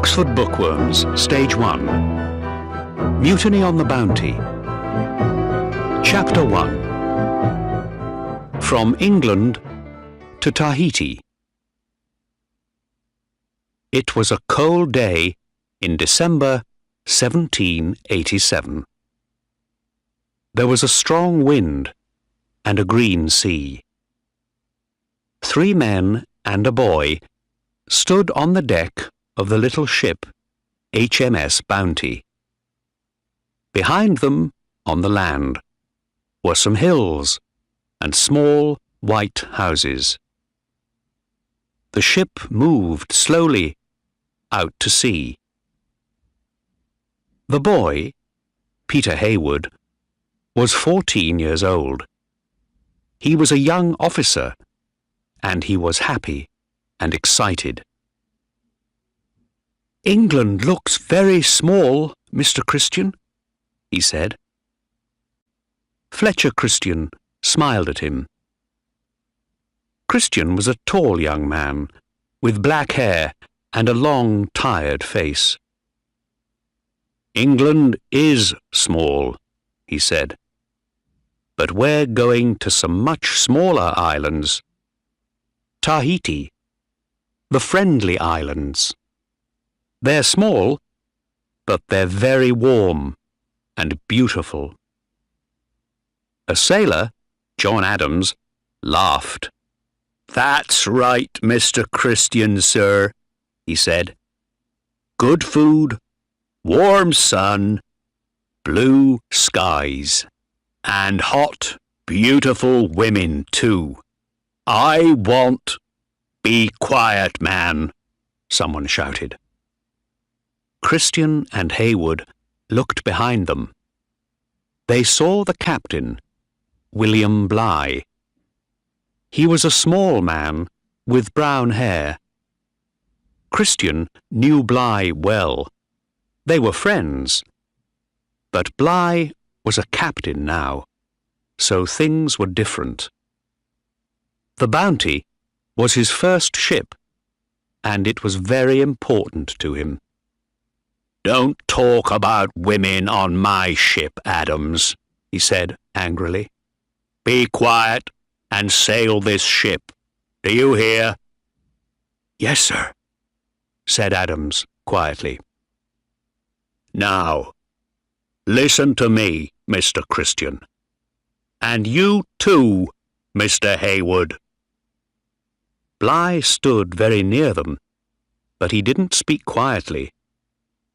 Oxford Bookworms, Stage 1. Mutiny on the Bounty. Chapter 1. From England to Tahiti. It was a cold day in December 1787. There was a strong wind and a green sea. 3 men and a boy stood on the deck of the little ship HMS Bounty. Behind them, on the land, were some hills and small white houses. The ship moved slowly out to sea. The boy, Peter Heywood, was 14 years old. He was a young officer, and he was happy and excited. "England looks very small, Mr. Christian," he said. Fletcher Christian smiled at him. Christian was a tall young man, with black hair and a long, tired face. "England is small," he said, "but we're going to some much smaller islands. Tahiti, the Friendly Islands. They're small, but they're very warm and beautiful." A sailor, John Adams, laughed. "That's right, Mr. Christian, sir," he said. "Good food, warm sun, blue skies, and hot, beautiful women, too. I want—" "Be quiet, man," someone shouted. Christian and Heywood looked behind them. They saw the captain, William Bligh. He was a small man with brown hair. Christian knew Bligh well. They were friends. But Bligh was a captain now, so things were different. The Bounty was his first ship, and it was very important to him. "Don't talk about women on my ship, Adams," he said angrily. "Be quiet and sail this ship. Do you hear?" "Yes, sir," said Adams quietly. "Now, listen to me, Mr. Christian. And you too, Mr. Heywood." Bligh stood very near them, but he didn't speak quietly.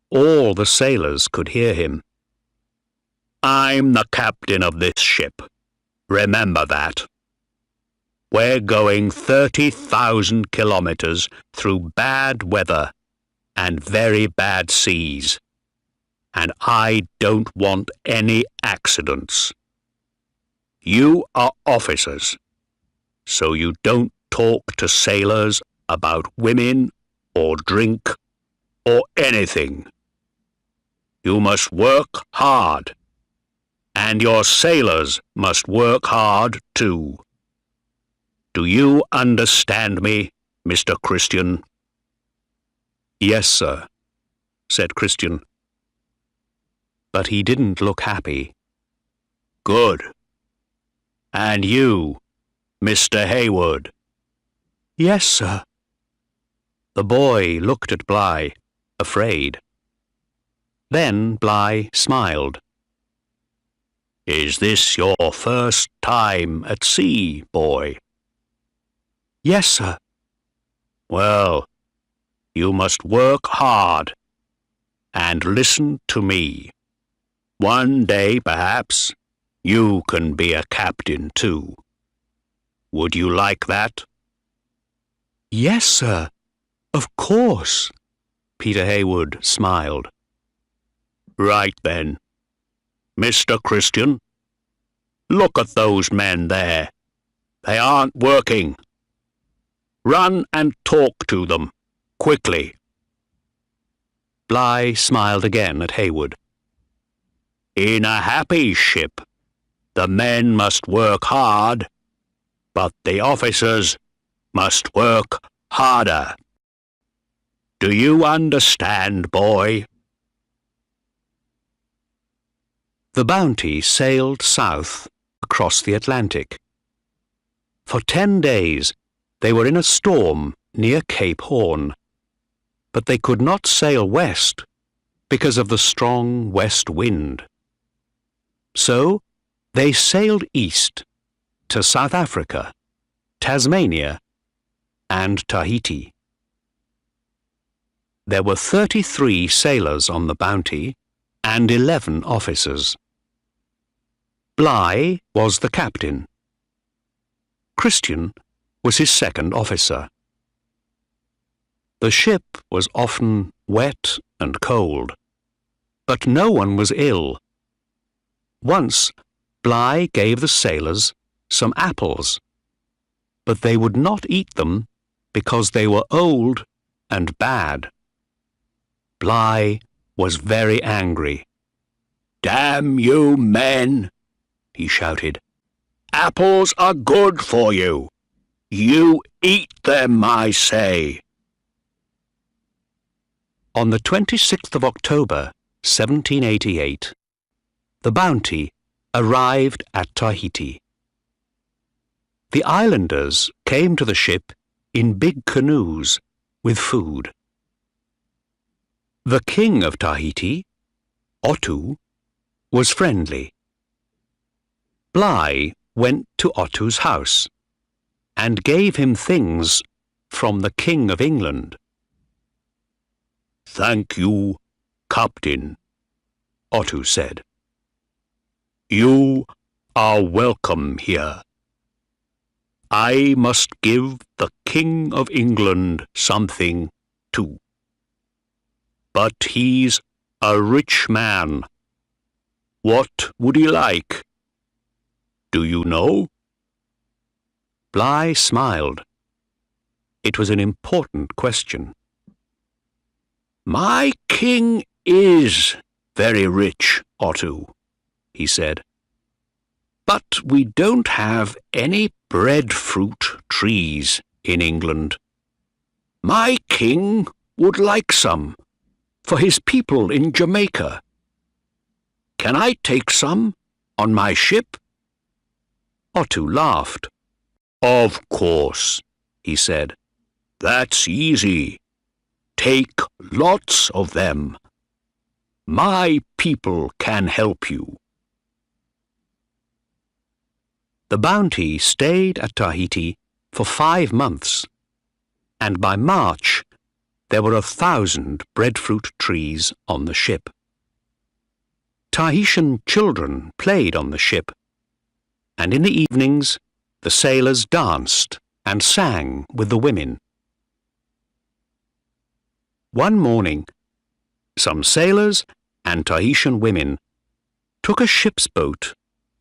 All the sailors could hear him. "I'm the captain of this ship. Remember that. We're going 30,000 kilometers through bad weather and very bad seas, and I don't want any accidents. You are officers, so you don't talk to sailors about women or drink or anything. You must work hard, and your sailors must work hard too. Do you understand me, Mr. Christian?" "Yes, sir," said Christian. But he didn't look happy. "Good. And you, Mr. Heywood?" "Yes, sir." The boy looked at Bligh, afraid. Then Bligh smiled. "Is this your first time at sea, boy?" "Yes, sir." "Well, you must work hard, and listen to me. One day, perhaps, you can be a captain too. Would you like that?" "Yes, sir, of course," Peter Heywood smiled. "Right then. Mr. Christian, look at those men there. They aren't working. Run and talk to them, quickly." Bligh smiled again at Heywood. "In a happy ship, the men must work hard, but the officers must work harder." Do you understand, boy? The Bounty sailed south across the Atlantic. For 10 days they were in a storm near Cape Horn, but they could not sail west because of the strong west wind. So they sailed east to South Africa, Tasmania, and Tahiti. There were 33 sailors on the Bounty and 11 officers. Bligh was the captain. Christian was his second officer. The ship was often wet and cold, but no one was ill. Once, Bligh gave the sailors some apples, but they would not eat them because they were old and bad. Bligh was very angry. "Damn you men!" he shouted. "Apples are good for you. You eat them, I say." On the 26th of October, 1788, the Bounty arrived at Tahiti. The islanders came to the ship in big canoes with food. The king of Tahiti, Otto, was friendly. Bligh went to Otto's house and gave him things from the King of England. "Thank you, Captain," Otto said. "You are welcome here. I must give the King of England something too. But he's a rich man. What would he like? Do you know?" Bligh smiled. It was an important question. "My king is very rich, Otto," he said. "But we don't have any breadfruit trees in England. My king would like some for his people in Jamaica. Can I take some on my ship?" Otto laughed. "Of course," he said. "That's easy. Take lots of them. My people can help you." The Bounty stayed at Tahiti for 5 months, and by March there were 1,000 breadfruit trees on the ship. Tahitian children played on the ship, and in the evenings the sailors danced and sang with the women. One morning, some sailors and Tahitian women took a ship's boat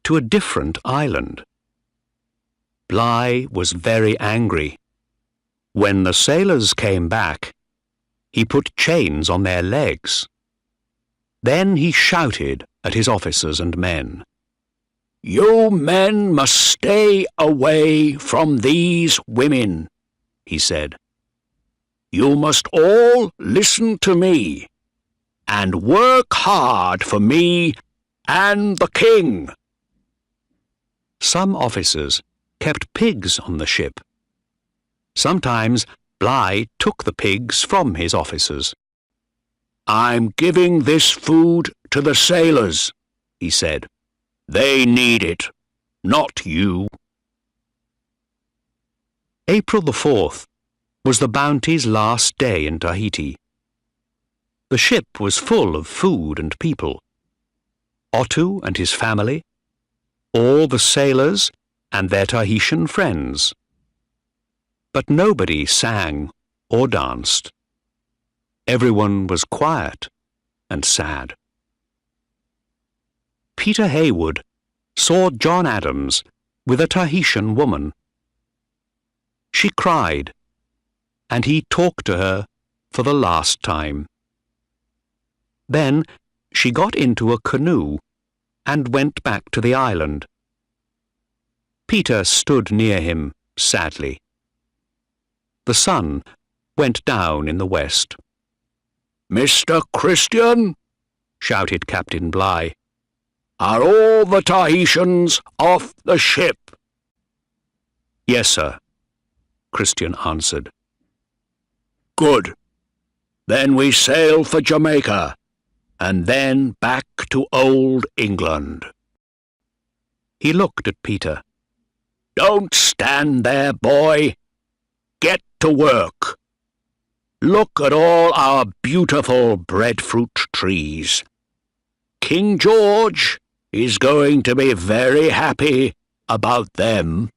to a different island. Bligh was very angry. When the sailors came back, he put chains on their legs. Then he shouted at his officers and men. "You men must stay away from these women," he said. "You must all listen to me and work hard for me and the king." Some officers kept pigs on the ship. Sometimes Bligh took the pigs from his officers. "I'm giving this food to the sailors," he said. "They need it, not you." April the 4th was the Bounty's last day in Tahiti. The ship was full of food and people. Otto and his family, all the sailors and their Tahitian friends. But nobody sang or danced. Everyone was quiet and sad. Peter Heywood saw John Adams with a Tahitian woman. She cried, and he talked to her for the last time. Then she got into a canoe and went back to the island. Peter stood near him sadly. The sun went down in the west. "Mr. Christian," shouted Captain Bligh, "are all the Tahitians off the ship?" "Yes, sir," Christian answered. "Good. Then we sail for Jamaica, and then back to old England." He looked at Peter. "Don't stand there, boy. Get to work. Look at all our beautiful breadfruit trees. King George is going to be very happy about them."